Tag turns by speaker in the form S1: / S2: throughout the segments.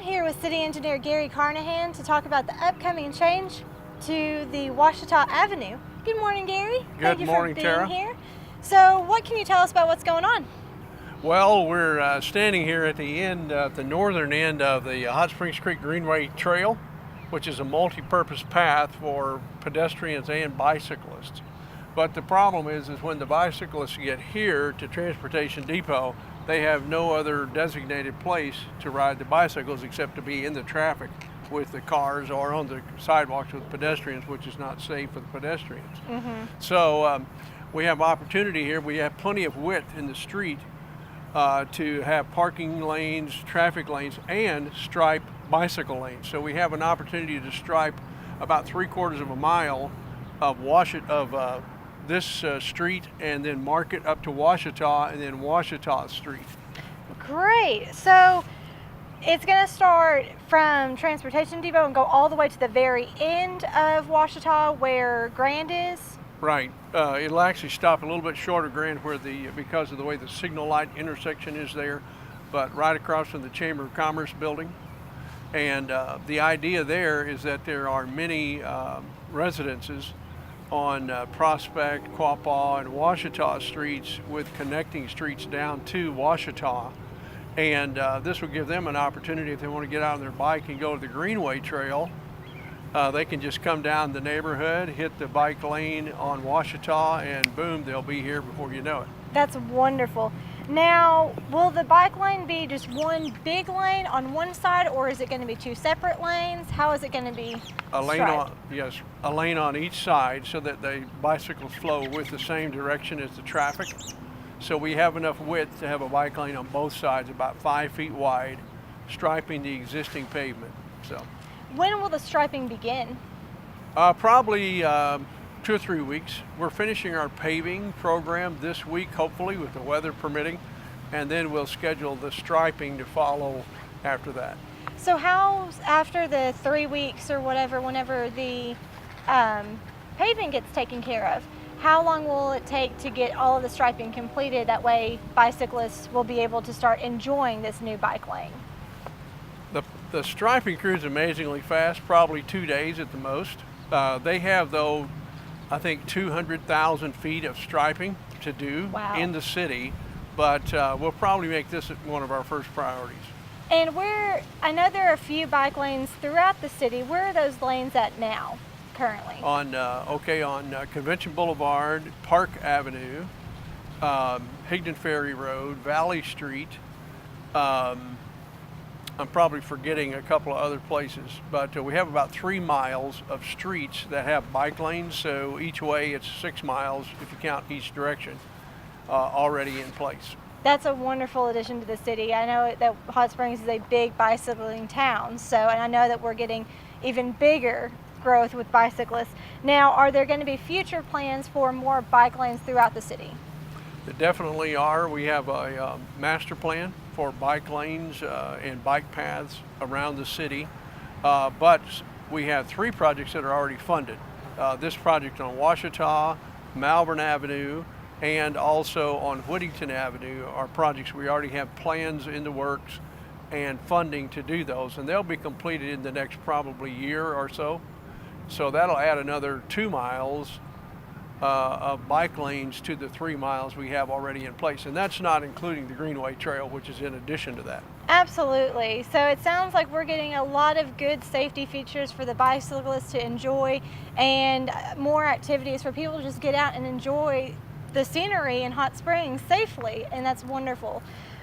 S1: here with City Engineer Gary Carnahan to talk about the upcoming change to the Ouachita Avenue. Good morning, Gary.
S2: Good morning, Tara.
S1: Thank you for being here. So what can you tell us about what's going on?
S2: Well, we're standing here at the end, the northern end of the Hot Springs Greenway trail, which is a multi-purpose path for pedestrians and bicyclists. But the problem is when the bicyclists get here to Transportation Depot, they have no other designated place to ride the bicycles except to be in the traffic with the cars or on the sidewalks with pedestrians, which is not safe for the pedestrians. So we have opportunity here. We have plenty of width in the street to have parking lanes, traffic lanes, and stripe bicycle lanes. So we have an opportunity to stripe about 3/4 of a mile of this street, and then mark it up to Ouachita, and then Ouachita Street.
S1: Great. So it's going to start from Transportation Depot and go all the way to the very end of Ouachita where Grand is?
S2: Right. It'll actually stop a little bit short of Grand because of the way the signal light intersection is there, but right across from the Chamber of Commerce building. And the idea there is that there are many residences on Prospect, Quapaw, and Ouachita streets with connecting streets down to Ouachita. And this will give them an opportunity if they want to get out on their bike and go to the Greenway Trail. They can just come down the neighborhood, hit the bike lane on Ouachita, and boom, they'll be here before you know it.
S1: That's wonderful. Now, will the bike lane be just one big lane on one side, or is it going to be two separate lanes? How is it going to be striped?
S2: A lane on each side so that the bicycles flow with the same direction as the traffic. So we have enough width to have a bike lane on both sides, about 5 feet wide, striping the existing pavement. So,
S1: when will the striping begin?
S2: Probably 2 or 3 weeks. We're finishing our paving program this week, hopefully, with the weather permitting, and then we'll schedule the striping to follow after that.
S1: So how, after the 3 weeks or whatever, whenever the paving gets taken care of, how long will it take to get all of the striping completed? That way bicyclists will be able to start enjoying this new bike lane.
S2: The striping crew is amazingly fast, probably 2 days at the most. They have, though, I think 200,000 feet of striping to do in the city, but we'll probably make this one of our first priorities.
S1: And I know there are a few bike lanes throughout the city. Where are those lanes at now, currently?
S2: On Convention Boulevard, Park Avenue, Higdon Ferry Road, Valley Street. I'm probably forgetting a couple of other places, but we have about 3 miles of streets that have bike lanes, so each way it's 6 miles if you count each direction already in place.
S1: That's a wonderful addition to the city. I know that Hot Springs is a big bicycling town, and I know that we're getting even bigger growth with bicyclists. Now, are there going to be future plans for more bike lanes throughout the city?
S2: There definitely are. We have a master plan for bike lanes and bike paths around the city, but we have 3 projects that are already funded. This project on Ouachita, Malvern Avenue, and also on Whittington Avenue are projects we already have plans in the works and funding to do those, and they'll be completed in the next probably year or so. So that'll add another 2 miles of bike lanes to the 3 miles we have already in place. And that's not including the Greenway Trail, which is in addition to that.
S1: Absolutely. So it sounds like we're getting a lot of good safety features for the bicyclists to enjoy, and more activities for people to just get out and enjoy the scenery in Hot Springs safely, and that's wonderful.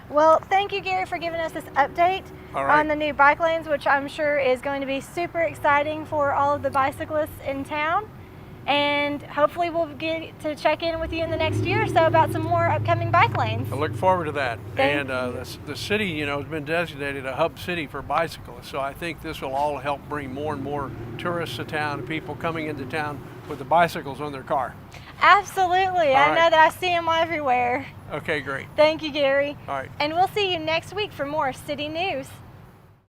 S1: Well, thank you, Gary, for giving us this update on the new bike lanes, which I'm sure is going to be super exciting for all of the bicyclists in town. And hopefully we'll get to check in with you in the next year or so about some more upcoming bike lanes.
S2: I look forward to that. The city, has been designated a hub city for bicyclists, so I think this will all help bring more and more tourists to town, people coming into town with the bicycles on their car.
S1: Absolutely. I know that I see them everywhere.
S2: Okay, great.
S1: Thank you, Gary.
S2: All right.
S1: And we'll see you next week for more city news.